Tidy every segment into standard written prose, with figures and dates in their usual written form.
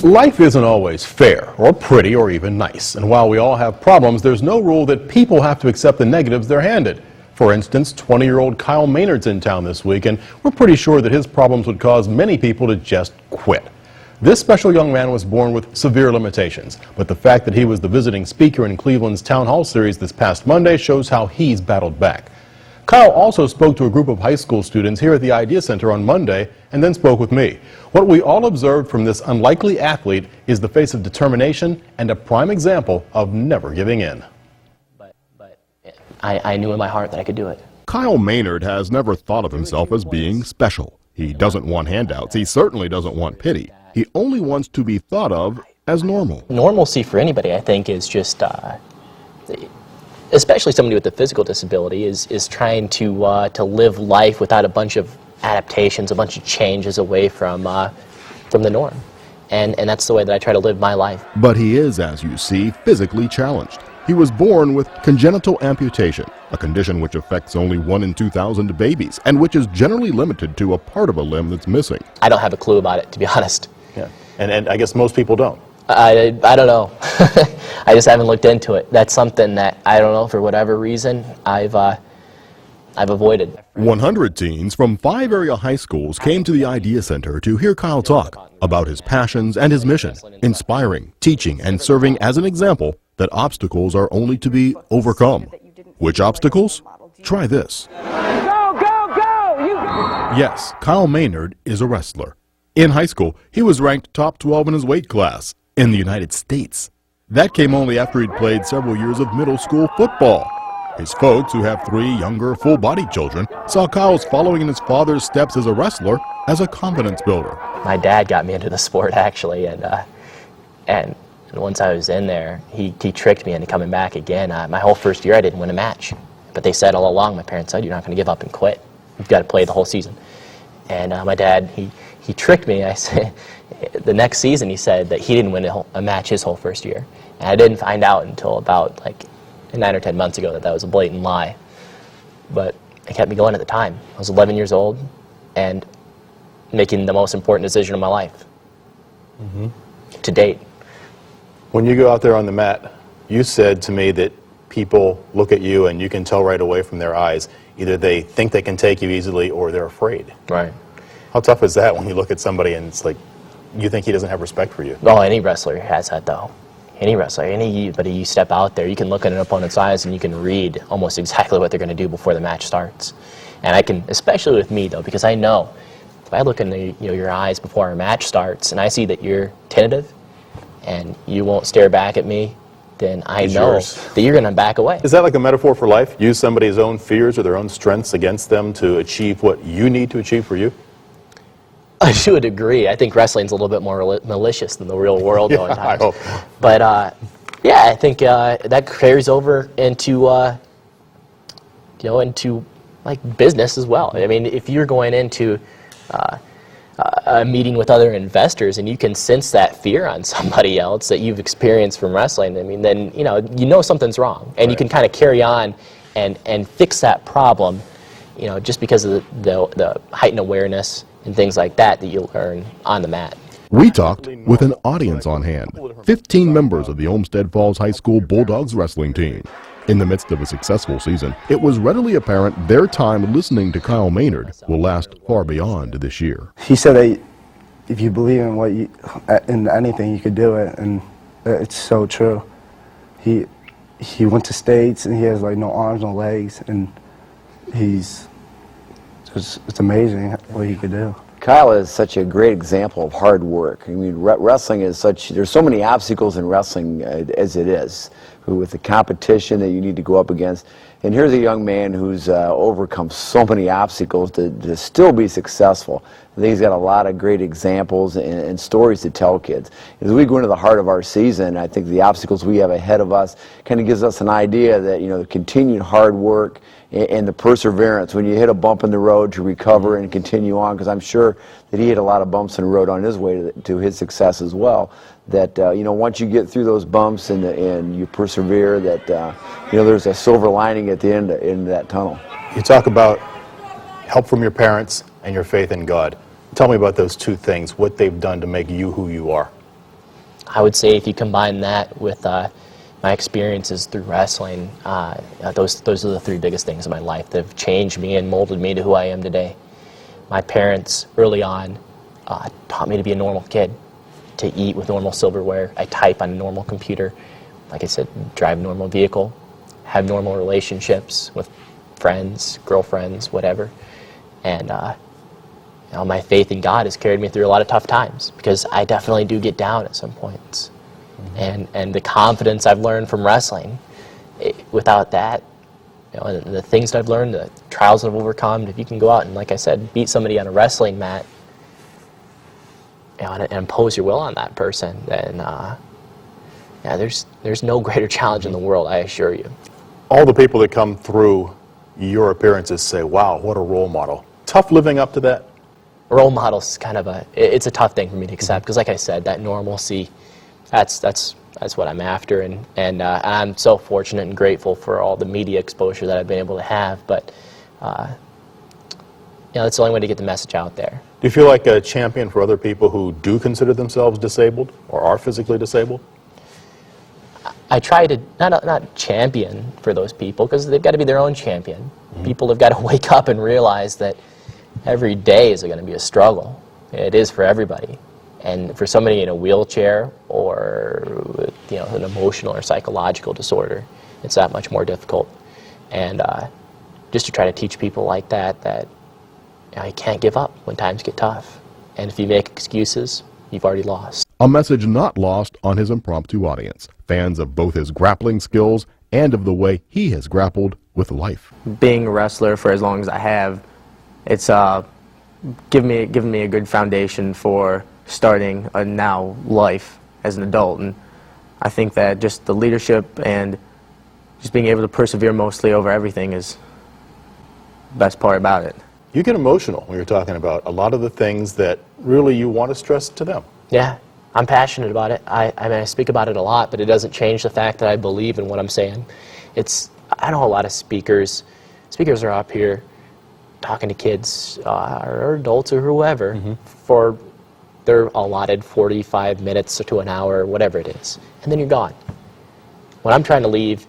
Life isn't always fair or pretty or even nice. And while we all have problems, there's no rule that people have to accept the negatives they're handed. For instance, 20-year-old Kyle Maynard's in town this week, and we're pretty sure that his problems would cause many people to just quit. This special young man was born with severe limitations, but the fact that he was the visiting speaker in Cleveland's Town Hall series this past Monday shows how he's battled back. Kyle also spoke to a group of high school students here at the Idea Center on Monday and then spoke with me. What we all observed from this unlikely athlete is the face of determination and a prime example of never giving in. But I knew in my heart that I could do it. Kyle Maynard has never thought of himself as being special. He doesn't want handouts. He certainly doesn't want pity. He only wants to be thought of as normal. Normalcy for anybody, I think, is just especially somebody with a physical disability, is trying to live life without a bunch of adaptations, a bunch of changes away from the norm. And that's the way that I try to live my life. But he is, as you see, physically challenged. He was born with congenital amputation, a condition which affects only 1 in 2,000 babies, and which is generally limited to a part of a limb that's missing. I don't have a clue about it, to be honest. Yeah, and I guess most people don't. I don't know. I just haven't looked into it. That's something that, I don't know, for whatever reason, I've avoided. 100 teens from 5 area high schools came to the Idea Center to hear Kyle talk about his passions and his mission, inspiring, teaching, and serving as an example that obstacles are only to be overcome. Which obstacles? Try this. Go, go, go! Yes, Kyle Maynard is a wrestler. In high school, he was ranked top 12 in his weight class in the United States. That came only after he'd played several years of middle school football. His folks, who have 3 younger, full-bodied children, saw Kyle's following in his father's steps as a wrestler as a confidence builder. My dad got me into the sport, actually, and once I was in there, he tricked me into coming back again. My whole first year, I didn't win a match. But they said all along, my parents said, you're not going to give up and quit. You've got to play the whole season. And my dad, he tricked me. I said, the next season, he said that he didn't win a match his whole first year. And I didn't find out until about 9 or 10 months ago that was a blatant lie. But it kept me going at the time. I was 11 years old and making the most important decision of my life to date. When you go out there on the mat, you said to me that people look at you and you can tell right away from their eyes, either they think they can take you easily or they're afraid. Right. How tough is that when you look at somebody and it's like, you think he doesn't have respect for you? Oh, any wrestler has that, though. Any wrestler, anybody you step out there, you can look at an opponent's eyes and you can read almost exactly what they're going to do before the match starts. And I can, especially with me, though, because I know if I look in your eyes before a match starts and I see that you're tentative and you won't stare back at me, then I know that you're going to back away. Is that like a metaphor for life? Use somebody's own fears or their own strengths against them to achieve what you need to achieve for you? To a degree. I think wrestling's a little bit more malicious than the real world, though, at times. I hope. But, yeah, I think that carries over into, into business as well. I mean, if you're going into a meeting with other investors and you can sense that fear on somebody else that you've experienced from wrestling, I mean, then, you know something's wrong. And you can kind of carry on and fix that problem, just because of the heightened awareness and things like that you learn on the mat. We talked with an audience on hand, 15 members of the Olmsted Falls High School Bulldogs wrestling team. In the midst of a successful season, it was readily apparent their time listening to Kyle Maynard will last far beyond this year. He said that if you believe in anything, you could do it, and it's so true. He went to states and he has no arms, no legs, and it's amazing what he could do. Kyle is such a great example of hard work. I mean, wrestling is there's so many obstacles in wrestling as it is, with the competition that you need to go up against. And here's a young man who's overcome so many obstacles to still be successful. I think he's got a lot of great examples and stories to tell kids. As we go into the heart of our season, I think the obstacles we have ahead of us kind of gives us an idea that, the continued hard work and the perseverance when you hit a bump in the road to recover and continue on, because I'm sure that he hit a lot of bumps in the road on his way to his success as well, that once you get through those bumps and you persevere, that there's a silver lining at the end in that tunnel. You talk about help from your parents and your faith in God. Tell me about those two things, what they've done to make you who you are. I would say if you combine that with my experiences through wrestling, those are the three biggest things in my life that have changed me and molded me to who I am today. My parents, early on, taught me to be a normal kid, to eat with normal silverware. I type on a normal computer. Like I said, drive a normal vehicle, have normal relationships with friends, girlfriends, whatever. And my faith in God has carried me through a lot of tough times, because I definitely do get down at some points. And the confidence I've learned from wrestling, without that, and the things that I've learned, the trials I've overcome, if you can go out and, like I said, beat somebody on a wrestling mat, and impose your will on that person, then there's no greater challenge in the world, I assure you. All the people that come through your appearances say, wow, what a role model. Tough living up to that? Role models kind of it's a tough thing for me to accept, because like I said, that normalcy, that's what I'm after, and I'm so fortunate and grateful for all the media exposure that I've been able to have, but that's the only way to get the message out there. Do you feel like a champion for other people who do consider themselves disabled or are physically disabled? I try to not champion for those people, because they've got to be their own champion. People have got to wake up and realize that every day is going to be a struggle. It is for everybody. And for somebody in a wheelchair or an emotional or psychological disorder, it's that much more difficult. And just to try to teach people like that you can't give up when times get tough. And if you make excuses, you've already lost. A message not lost on his impromptu audience, fans of both his grappling skills and of the way he has grappled with life. Being a wrestler for as long as I have, it's given me a good foundation for starting a now life as an adult. And I think that just the leadership and just being able to persevere mostly over everything is the best part about it. You get emotional when you're talking about a lot of the things that really you want to stress to them. Yeah, I'm passionate about it. I speak about it a lot, but it doesn't change the fact that I believe in what I'm saying. I know a lot of speakers are up here talking to kids or adults or whoever for their allotted 45 minutes to an hour, whatever it is, and then you're gone. What I'm trying to leave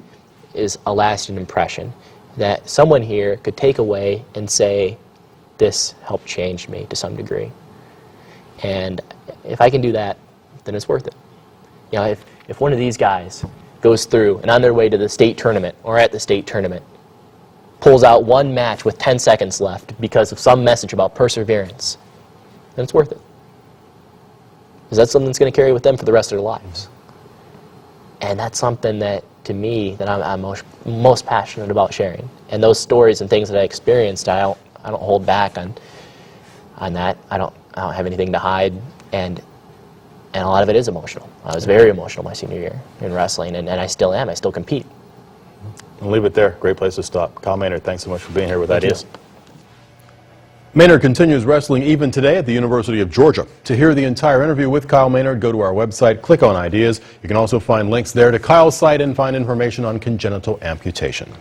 is a lasting impression that someone here could take away and say, this helped change me to some degree. And if I can do that, then it's worth it. If one of these guys goes through and on their way to the state tournament or at the state tournament pulls out one match with 10 seconds left because of some message about perseverance, then it's worth it. Because that's something that's going to carry with them for the rest of their lives. And that's something that, to me, that I'm most passionate about sharing. And those stories and things that I experienced, I don't hold back on that. I don't have anything to hide, and a lot of it is emotional. I was very emotional my senior year in wrestling, and I still am. I still compete. I'll leave it there. Great place to stop. Kyle Maynard, thanks so much for being here with Ideas. Maynard continues wrestling even today at the University of Georgia. To hear the entire interview with Kyle Maynard, go to our website, click on Ideas. You can also find links there to Kyle's site and find information on congenital amputation.